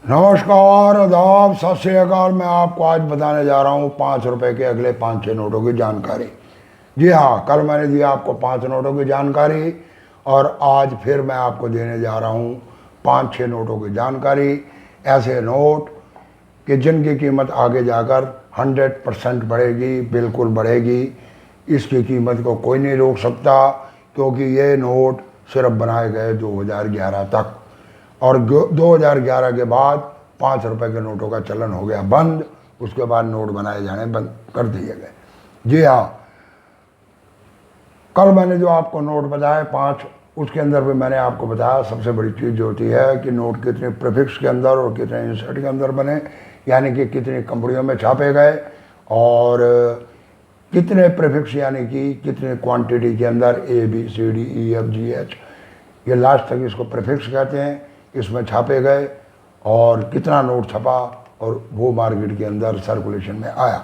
नमस्कार, आदाब, सत श्री अकाल। मैं आपको आज बताने जा रहा हूँ 5 रुपए के अगले 5-6 नोटों की जानकारी। जी हाँ, कल मैंने दिया आपको 5 नोटों की जानकारी और आज फिर मैं आपको देने जा रहा हूँ 5-6 नोटों की जानकारी। ऐसे नोट कि जिनकी कीमत आगे जाकर 100% बढ़ेगी, बिल्कुल बढ़ेगी। इसकी कीमत को कोई नहीं रोक सकता क्योंकि ये नोट सिर्फ बनाए गए 2011 तक और 2011 के बाद 5 रुपए के नोटों का चलन हो गया बंद। उसके बाद नोट बनाए जाने बंद कर दिए गए। जी हाँ, कल मैंने जो आपको नोट बताए 5, उसके अंदर भी मैंने आपको बताया सबसे बड़ी चीज़ जो होती है कि नोट कितने प्रीफिक्स के अंदर और कितने इंसर्ट के अंदर बने, यानी कि कितनी कंपनियों में छापे गए और कितने प्रीफिक्स यानी कि कितने क्वांटिटी के अंदर ABCDEFGH, ये लास्ट तक इसको प्रीफिक्स कहते हैं, इसमें छापे गए और कितना नोट छपा और वो मार्केट के अंदर सर्कुलेशन में आया।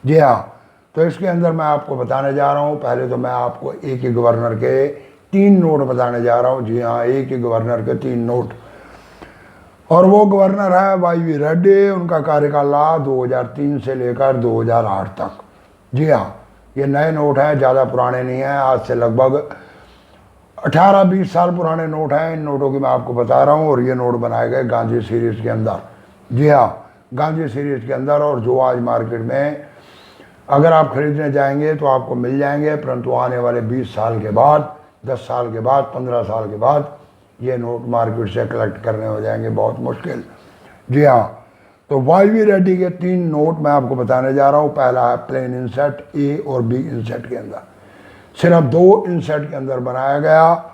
जी हाँ, तो इसके अंदर मैं आपको बताने जा रहा हूँ। पहले तो मैं आपको एक ही गवर्नर के 3 नोट बताने जा रहा हूँ। जी हाँ, एक ही गवर्नर के 3 नोट और वो गवर्नर है YV रेड्डी। उनका कार्यकाल रहा 2003 से लेकर 2008 तक। जी हाँ, ये नए नोट हैं, ज़्यादा पुराने नहीं हैं। आज से लगभग 18-20 साल पुराने नोट हैं। इन नोटों की मैं आपको बता रहा हूँ और ये नोट बनाए गए गांधी सीरीज के अंदर। जी हाँ, गांधी सीरीज के अंदर, और जो आज मार्केट में अगर आप खरीदने जाएंगे तो आपको मिल जाएंगे, परंतु आने वाले 20 साल के बाद, 10 साल के बाद, 15 साल के बाद ये नोट मार्केट से कलेक्ट करने हो जाएंगे बहुत मुश्किल। जी हाँ, तो YV रेड्डी के 3 नोट मैं आपको बताने जा रहा हूँ। पहला है प्लेन इंसेट A और B इंसेट के अंदर, सिर्फ 2 इंसेट के अंदर बनाया गया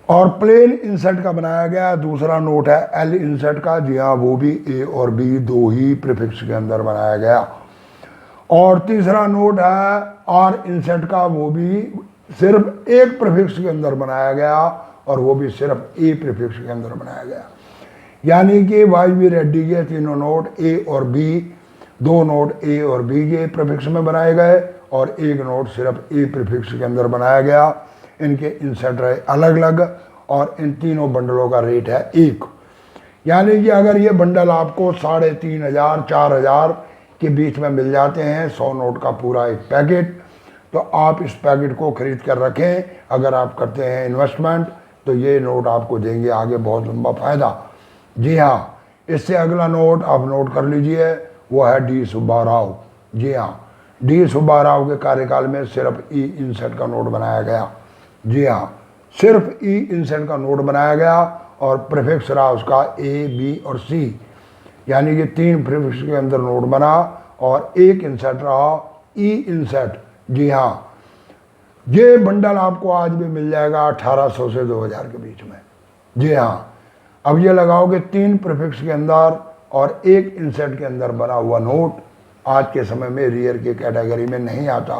और प्लेन इंसेट का बनाया गया। दूसरा नोट है L इंसेट का। जी हाँ, वो भी A और B 2 ही प्रीफिक्स के अंदर बनाया गया। और तीसरा नोट है R इंसेट का, वो भी सिर्फ एक प्रीफिक्स के अंदर बनाया गया और वो भी सिर्फ A प्रीफिक्स के अंदर बनाया गया। यानी कि YV रेड्डी के तीनों नोट A और B, 2 नोट A और B के प्रीफिक्स में बनाए गए और एक नोट सिर्फ A प्रीफिक्स के अंदर बनाया गया। इनके इंसेट रहे अलग अलग और इन तीनों बंडलों का रेट है 1। यानी कि अगर ये बंडल आपको 3500-4000 के बीच में मिल जाते हैं, 100 नोट का पूरा एक पैकेट, तो आप इस पैकेट को खरीद कर रखें। अगर आप करते हैं इन्वेस्टमेंट तो ये नोट आपको देंगे आगे बहुत लंबा फायदा। जी हाँ, इससे अगला नोट आप नोट कर लीजिए, वो है D सुब्बा राव। जी हाँ, D सुब्बा राव के कार्यकाल में सिर्फ E इंसेट का नोट बनाया गया। जी हाँ, सिर्फ E इंसेट का नोट बनाया गया और प्रीफिक्स रहा उसका A, B और C, यानी कि 3 प्रीफिक्स के अंदर नोट बना और एक इंसेट रहा E इंसेट। जी हाँ, ये बंडल आपको आज भी मिल जाएगा 1800 से 2000 के बीच में। जी हाँ, अब ये लगाओ कि 3 प्रीफिक्स के अंदर और एक इंसेट के अंदर बना हुआ नोट आज के समय में रियर की कैटेगरी में नहीं आता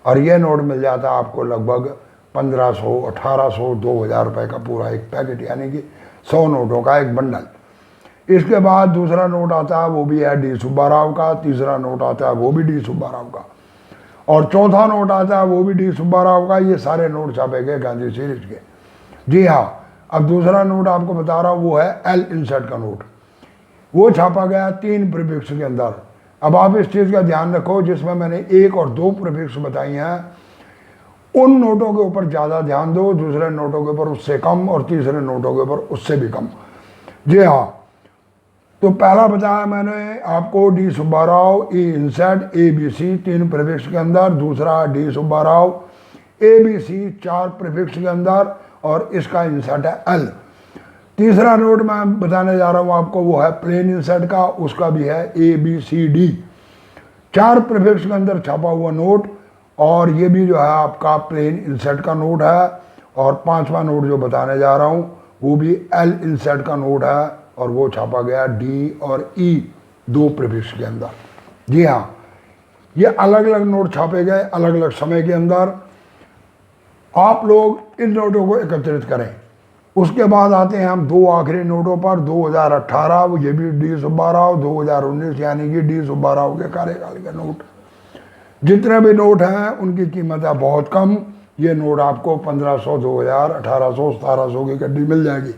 और ये नोट मिल जाता आपको लगभग 1500, 1800, 2000 रुपये का पूरा एक पैकेट, यानी कि 100 नोटों का एक बंडल। इसके बाद दूसरा नोट आता है, वो भी है D सुब्बा राव का। तीसरा नोट आता है, वो भी D सुब्बा राव का। और चौथा नोट आता है, वो भी D सुब्बा राव का। ये सारे नोट छापे गए गांधी सीरीज के। जी हाँ, अब दूसरा नोट आपको बता रहा हूँ, वो है L इंसेट का नोट। वो छापा गया 3 प्रीफिक्स के अंदर। अब आप इस चीज़ का ध्यान रखो, जिसमें मैंने 1 और 2 प्रीफिक्स बताई हैं, उन नोटों के ऊपर ज़्यादा ध्यान दो, दूसरे नोटों के ऊपर उससे कम और तीसरे नोटों के ऊपर उससे भी कम। जी हाँ, तो पहला बताया मैंने आपको D Subba Rao E इंसेट ABC 3 prefix के अंदर। दूसरा D Subba Rao ABC 4 prefix के अंदर और इसका इंसेट है L। तीसरा नोट मैं बताने जा रहा हूँ आपको, वो है प्लेन इंसेट का। उसका भी है ABCD 4 प्रीफिक्स के अंदर छापा हुआ नोट और ये भी जो है आपका प्लेन इंसेट का नोट है। और 5वां नोट जो बताने जा रहा हूँ वो भी L इंसेट का नोट है और वो छापा गया D और E 2 प्रीफिक्स के अंदर। जी हाँ, ये अलग अलग नोट छापे गए अलग अलग समय के अंदर। आप लोग इन नोटों को एकत्रित करें। उसके बाद आते हैं हम 2 आखिरी नोटों पर। 2018, ये भी D सुब्बा राव। 2019 यानी कि D सुब्बा राव के कार्यकाल के नोट। जितने भी नोट हैं उनकी कीमत है बहुत कम। ये नोट आपको 1500, 2000, 1800, 1700 की गड्डी मिल जाएगी।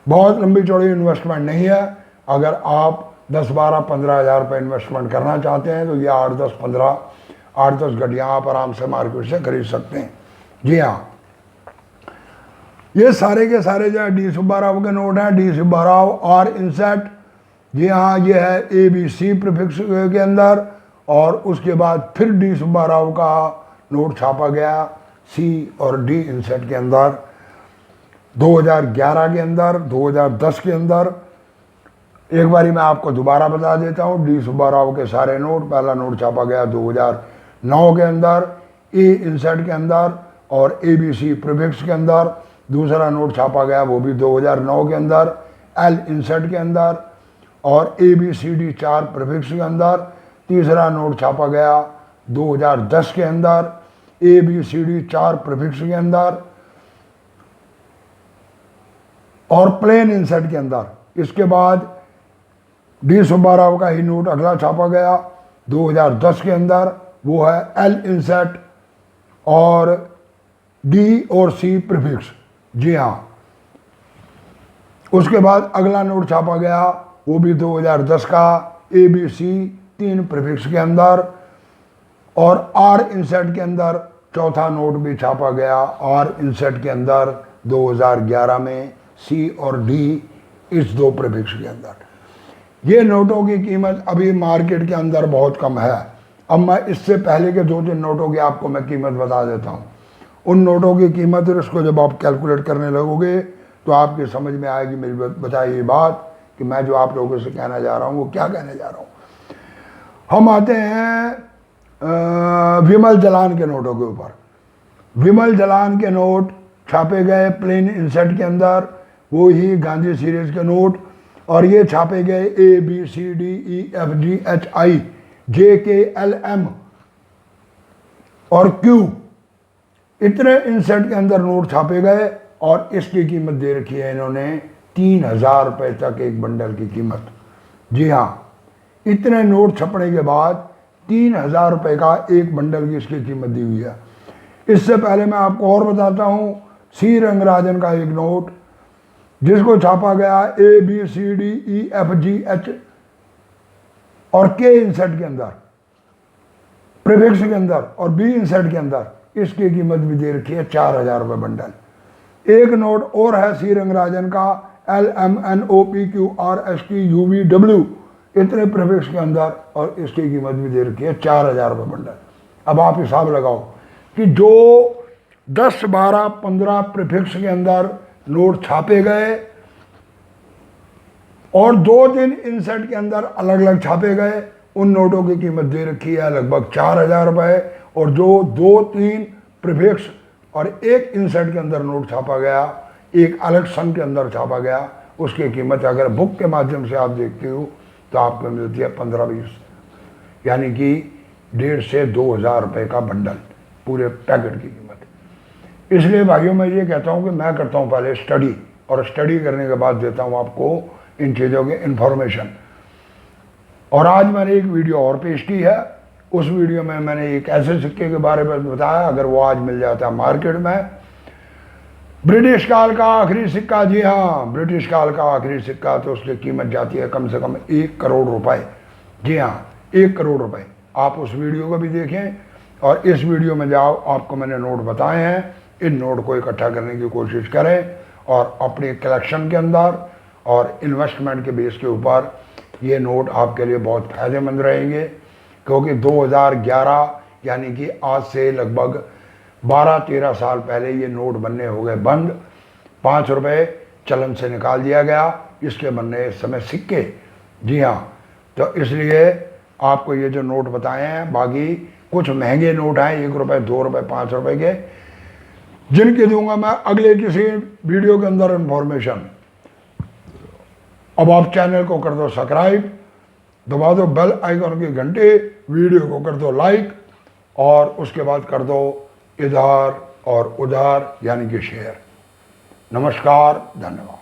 बहुत लंबी चौड़ी इन्वेस्टमेंट नहीं है। अगर आप 10, 12, 15 हज़ार रुपये इन्वेस्टमेंट करना चाहते हैं तो ये 8-10 गाड़ियाँ आप आराम से मार्केट से खरीद सकते हैं। जी हाँ, ये सारे के सारे जो है डी सुब्बा राव के नोट हैं, डी सुब्बा राव और इनसेट। जी हाँ, ये है ABC प्रीफिक्स के अंदर, और उसके बाद फिर डी सुब्बा राव का नोट छापा गया C और D इनसेट के अंदर 2011 के अंदर, 2010 के अंदर। एक बारी मैं आपको दोबारा बता देता हूँ, डी सुब्बा राव के सारे नोट, पहला नोट छापा गया 2009 के अंदर A इनसेट के अंदर और ABC प्रीफिक्स के अंदर। दूसरा नोट छापा गया वो भी 2009 के अंदर L इनसेट के अंदर और ABCD 4 प्रीफिक्स के अंदर। तीसरा नोट छापा गया 2010 के अंदर ABCD 4 प्रीफिक्स के अंदर और प्लेन इनसेट के अंदर। इसके बाद डी सुब्बा राव का ही नोट अगला छापा गया 2010 के अंदर, वो है L इनसेट और D और C प्रीफिक्स। जी हाँ, उसके बाद अगला नोट छापा गया वो भी 2010 का ABC 3 प्रीफिक्स के अंदर और R इनसेट के अंदर। चौथा नोट भी छापा गया R इनसेट के अंदर 2011 में C और D इस 2 प्रीफिक्स के अंदर। ये नोटों की कीमत अभी मार्केट के अंदर बहुत कम है। अब मैं इससे पहले के 2-3 नोटों की आपको मैं कीमत बता देता हूँ। उन नोटों की कीमत इसको जब आप कैलकुलेट करने लगोगे तो आपकी समझ में आएगी मेरी बताई हुई बात कि मैं जो आप लोगों से कहना जा रहा हूँ वो क्या कहने जा रहा हूँ। हम आते हैं विमल जलान के नोटों के ऊपर। विमल जलान के नोट छापे गए प्लेन इनसेट के अंदर, वो ही गांधी सीरीज के नोट, और ये छापे गए ABCDEFGHI JKLM और Q, इतने इनसेट के अंदर नोट छापे गए और इसकी कीमत दे रखी है इन्होंने 3000 रुपये तक एक बंडल की कीमत। जी हाँ, इतने नोट छपने के बाद 3000 रुपये का एक बंडल की इसकी कीमत दी हुई है। इससे पहले मैं आपको और बताता हूँ C रंगराजन का एक नोट जिसको छापा गया ABCDEFGH और K इनसेट के अंदर, प्रीफिक्स के अंदर और B इनसेट के अंदर, इसकी कीमत भी दे रखी है 4000 रुपये बंडल। एक नोट और है C रंगराजन का LMNOPQRSTUVW, इतने प्रीफिक्स के अंदर, और इसकी कीमत भी दे रखी है 4000 रुपये बंडल। अब आप हिसाब लगाओ कि जो 10, 12, 15 प्रीफिक्स के अंदर नोट छापे गए और 2-3 इनसेट के अंदर अलग अलग छापे गए, उन नोटों की कीमत दे रखी है लगभग 4000 रुपये। और जो 2-3 प्रीफिक्स और एक इनसेट के अंदर नोट छापा गया, एक अलग सन के अंदर छापा गया, उसकी कीमत अगर बुक के माध्यम से आप देखते हो तो आपको मिलती है 15-20, यानी कि 1,500 से 2,000 रुपये का बंडल, पूरे पैकेट की कीमत। इसलिए भाइयों मैं ये कहता हूँ कि मैं करता हूँ पहले स्टडी, और स्टडी करने के बाद देता हूँ आपको इन चीज़ों की इन्फॉर्मेशन। और आज मैंने एक वीडियो और पेश की है। उस वीडियो में मैंने एक ऐसे सिक्के के बारे में बताया, अगर वो आज मिल जाता है मार्केट में, ब्रिटिश काल का आखिरी सिक्का। जी हाँ, ब्रिटिश काल का आखिरी सिक्का, तो उसकी कीमत जाती है कम से कम 1 करोड़ रुपए। जी हाँ, 1 करोड़ रुपए। आप उस वीडियो को भी देखें और इस वीडियो में जाओ, आपको मैंने नोट बताए हैं, इन नोट को इकट्ठा करने की कोशिश करें और अपने कलेक्शन के अंदर और इन्वेस्टमेंट के बेस के ऊपर ये नोट आपके लिए बहुत फ़ायदेमंद रहेंगे। क्योंकि 2011 यानी कि आज से लगभग 12-13 साल पहले ये नोट बनने हो गए बंद। 5 रुपये चलन से निकाल दिया गया, इसके बनने इस समय सिक्के। जी हाँ, तो इसलिए आपको ये जो नोट बताए हैं, बाकी कुछ महंगे नोट हैं 1 रुपये, 2 रुपये, 5 रुपये के, जिनके दूंगा मैं अगले किसी वीडियो के अंदर इन्फॉर्मेशन। अब आप चैनल को कर दो सब्सक्राइब, दबा दो बेल आइकन की घंटे, वीडियो को कर दो लाइक और उसके बाद कर दो इधर और उधर यानी कि शेयर। नमस्कार, धन्यवाद।